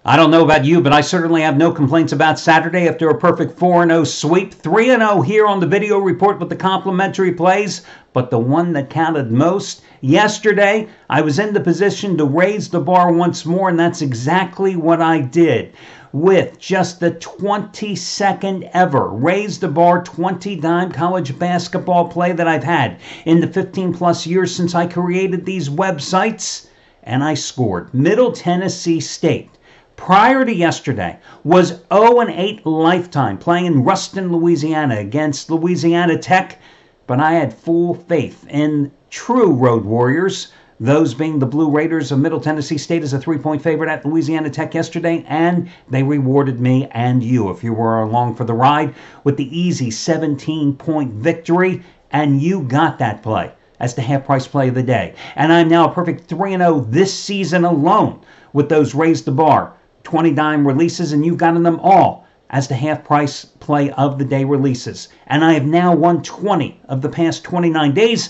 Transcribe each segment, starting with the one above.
I don't know about you, but I certainly have no complaints about Saturday after a perfect 4-0 sweep. 3-0 here on the video report with the complimentary plays, but the one that counted most. Yesterday, I was in the position to raise the bar once more, and that's exactly what I did. With just the 22nd ever raise the bar 20-dime college basketball play that I've had in the 15-plus years since I created these websites, and I scored. Middle Tennessee State, prior to yesterday, was 0-8 lifetime playing in Ruston, Louisiana against Louisiana Tech, but I had full faith in true Road Warriors, those being the Blue Raiders of Middle Tennessee State as a 3-point favorite at Louisiana Tech yesterday, and they rewarded me and you, if you were along for the ride, with the easy 17-point victory, and you got that play as the half-price play of the day. And I'm now a perfect 3-0 this season alone with those raise the bar 20-dime releases, and you've gotten them all as the half-price play of the day releases. And I have now won 20 of the past 29 days,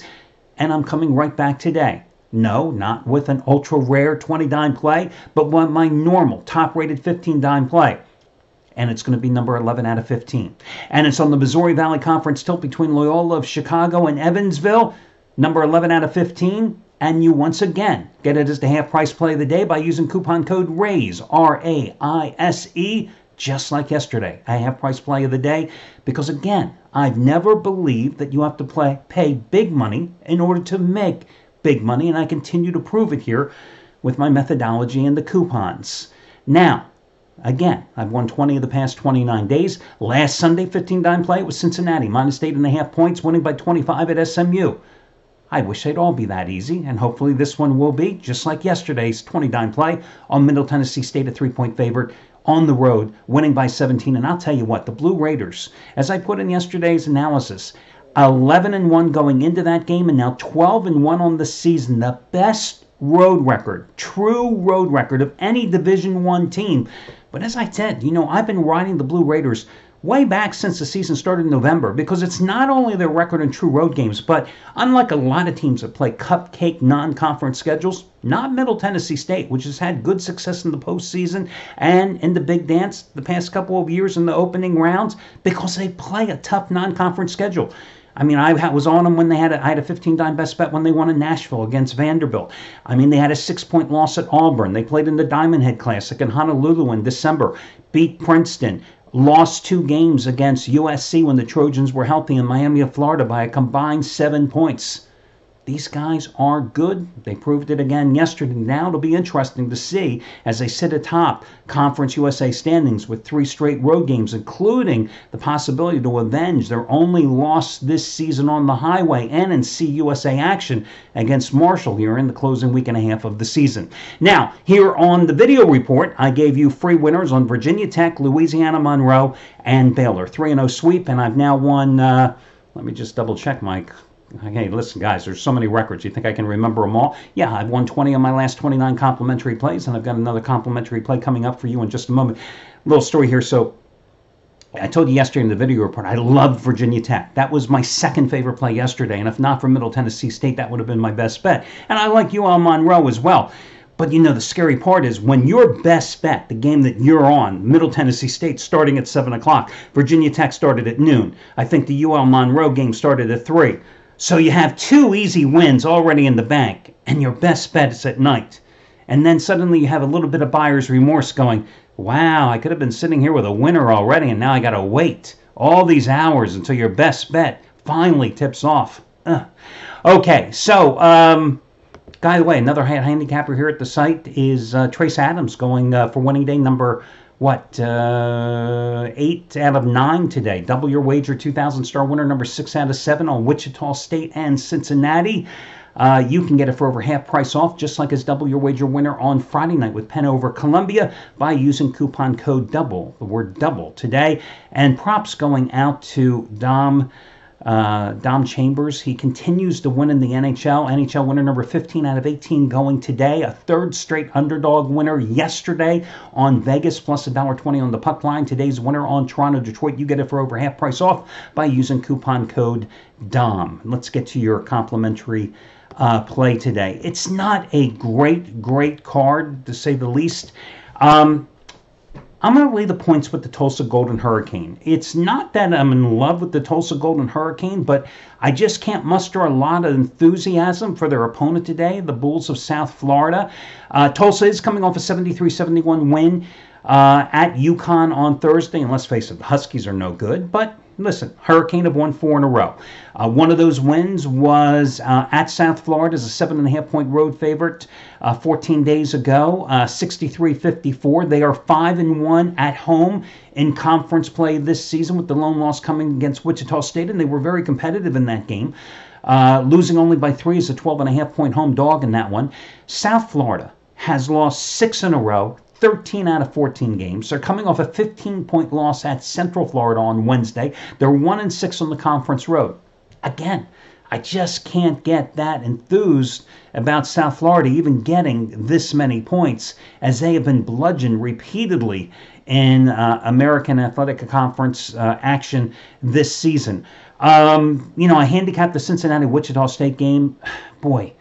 and I'm coming right back today. No, not with an ultra-rare 20-dime play, but one my normal top-rated 15-dime play. And it's going to be number 11 out of 15. And it's on the Missouri Valley Conference tilt between Loyola of Chicago and Evansville, number 11 out of 15. And you once again get it as the half-price play of the day by using coupon code RAISE, R-A-I-S-E, just like yesterday, a half-price play of the day. Because again, I've never believed that you have to pay big money in order to make big money, and I continue to prove it here with my methodology and the coupons. Now, again, I've won 20 of the past 29 days. Last Sunday, 15-dime play was Cincinnati, minus 8.5 points, winning by 25 at SMU. I wish they'd all be that easy, and hopefully this one will be, just like yesterday's 20-dime play on Middle Tennessee State, a 3-point favorite on the road, winning by 17. And I'll tell you what, the Blue Raiders, as I put in yesterday's analysis, 11-1 going into that game, and now 12-1 on the season, the best road record, true road record of any Division I team. But as I said, I've been riding the Blue Raiders way back since the season started in November, because it's not only their record in true road games, but unlike a lot of teams that play cupcake non-conference schedules, not Middle Tennessee State, which has had good success in the postseason and in the big dance the past couple of years in the opening rounds, because they play a tough non-conference schedule. I mean, I was on them when I had a 15-dime best bet when they won in Nashville against Vanderbilt. I mean, they had a 6-point loss at Auburn. They played in the Diamond Head Classic in Honolulu in December, beat Princeton, lost 2 games against USC when the Trojans were healthy in Miami of Florida by a combined 7 points. These guys are good. They proved it again yesterday. Now it'll be interesting to see as they sit atop Conference USA standings with 3 straight road games, including the possibility to avenge their only loss this season on the highway and in CUSA action against Marshall here in the closing week and a half of the season. Now, here on the video report, I gave you free winners on Virginia Tech, Louisiana Monroe, and Baylor. 3-0 sweep, and I've now won, let me just double check, Mike. Hey, listen, guys, there's so many records. You think I can remember them all? Yeah, I've won 20 of my last 29 complimentary plays, and I've got another complimentary play coming up for you in just a moment. Little story here. So I told you yesterday in the video report, I loved Virginia Tech. That was my second favorite play yesterday, and if not for Middle Tennessee State, that would have been my best bet. And I like UL Monroe as well. But the scary part is when your best bet, the game that you're on, Middle Tennessee State starting at 7 o'clock, Virginia Tech started at noon. I think the UL Monroe game started at 3. So you have 2 easy wins already in the bank, and your best bet is at night. And then suddenly you have a little bit of buyer's remorse going, wow, I could have been sitting here with a winner already, and now I got to wait all these hours until your best bet finally tips off. Okay, so, by the way, another handicapper here at the site is Trace Adams going for winning day number 8 out of 9 today. Double your wager, 2,000-star winner number 6 out of 7 on Wichita State and Cincinnati. You can get it for over half price off, just like his double your wager winner on Friday night with Penn over Columbia by using coupon code DOUBLE, the word double, today. And props going out to Dom Chambers. He continues to win in the NHL. NHL winner number 15 out of 18 going today. A 3rd straight underdog winner yesterday on Vegas, plus $1.20 on the puck line. Today's winner on Toronto, Detroit. You get it for over half price off by using coupon code DOM. Let's get to your complimentary play today. It's not a great card, to say the least. I'm going to lay the points with the Tulsa Golden Hurricane. It's not that I'm in love with the Tulsa Golden Hurricane, but I just can't muster a lot of enthusiasm for their opponent today, the Bulls of South Florida. Tulsa is coming off a 73-71 win at UConn on Thursday, and let's face it, the Huskies are no good, but listen, Hurricane have won 4 in a row. One of those wins was at South Florida as a 7.5-point road favorite 14 days ago, 63-54. They are 5-1 at home in conference play this season, with the lone loss coming against Wichita State, and they were very competitive in that game. Losing only by 3 as a 12.5-point home dog in that one. South Florida has lost 6 in a row. 13 out of 14 games. They're coming off a 15-point loss at Central Florida on Wednesday. They're 1-6 on the conference road. Again, I just can't get that enthused about South Florida even getting this many points, as they have been bludgeoned repeatedly in American Athletic Conference action this season. I handicapped the Cincinnati-Wichita State game. Boy,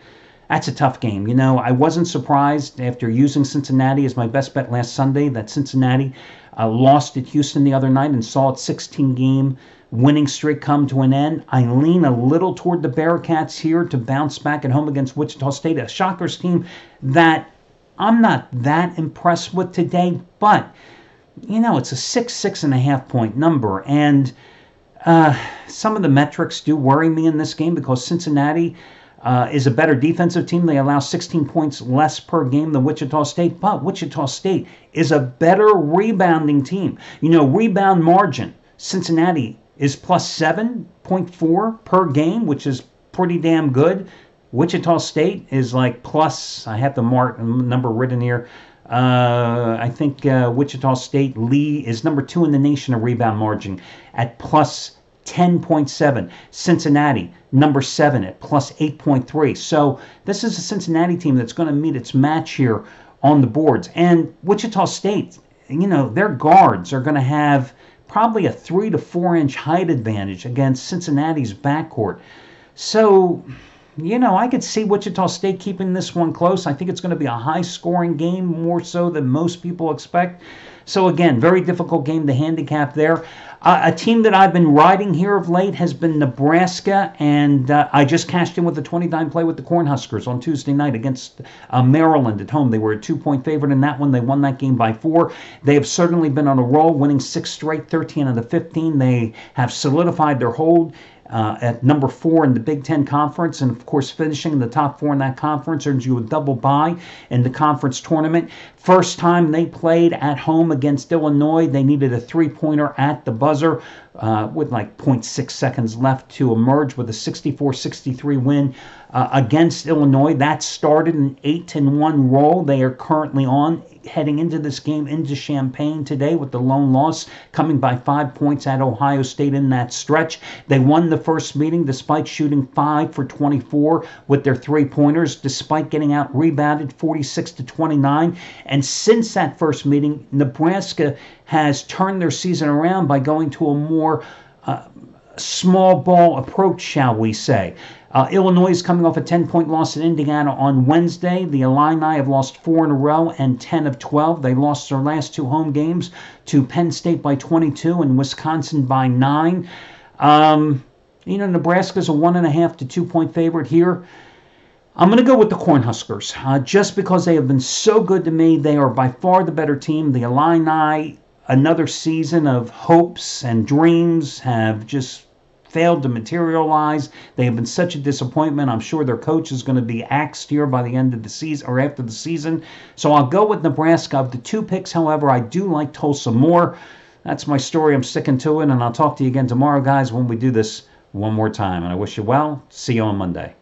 that's a tough game. I wasn't surprised after using Cincinnati as my best bet last Sunday that Cincinnati lost at Houston the other night and saw its 16-game winning streak come to an end. I lean a little toward the Bearcats here to bounce back at home against Wichita State, a Shockers team that I'm not that impressed with today, but, it's a 6.5-point number, and some of the metrics do worry me in this game because Cincinnati is a better defensive team. They allow 16 points less per game than Wichita State, but Wichita State is a better rebounding team. Rebound margin, Cincinnati is plus 7.4 per game, which is pretty damn good. Wichita State is like plus, I have the number written here, I think Wichita State is number 2 in the nation of rebound margin at plus 10.7. Cincinnati, number 7 at plus 8.3. So this is a Cincinnati team that's going to meet its match here on the boards. And Wichita State, their guards are going to have probably a 3 to 4 inch height advantage against Cincinnati's backcourt. So, I could see Wichita State keeping this one close. I think it's going to be a high-scoring game, more so than most people expect. So, again, very difficult game to handicap there. A team that I've been riding here of late has been Nebraska, and I just cashed in with a 29 play with the Cornhuskers on Tuesday night against Maryland at home. They were a 2-point favorite in that one. They won that game by 4. They have certainly been on a roll, winning 6 straight, 13 out of 15. They have solidified their hold at number 4 in the Big Ten Conference, and of course finishing in the top 4 in that conference earns you a double bye in the conference tournament. First time they played at home against Illinois, they needed a 3-pointer at the buzzer with like 0.6 seconds left to emerge with a 64-63 win against Illinois. That started an 8-1 roll they are currently on, heading into this game into Champaign today with the lone loss coming by 5 points at Ohio State in that stretch. They won the first meeting despite shooting 5 for 24 with their 3-pointers, despite getting out rebounded 46-29. And since that first meeting, Nebraska has turned their season around by going to a more small ball approach, shall we say. Illinois is coming off a 10-point loss at Indiana on Wednesday. The Illini have lost 4 in a row and 10 of 12. They lost their last 2 home games to Penn State by 22 and Wisconsin by 9. Nebraska's a 1.5 to 2-point favorite here. I'm going to go with the Cornhuskers just because they have been so good to me. They are by far the better team. The Illini, another season of hopes and dreams, have just failed to materialize. They have been such a disappointment. I'm sure their coach is going to be axed here by the end of the season or after the season. So I'll go with Nebraska. Of the 2 picks, however, I do like Tulsa more. That's my story. I'm sticking to it, and I'll talk to you again tomorrow, guys, when we do this one more time. And I wish you well. See you on Monday.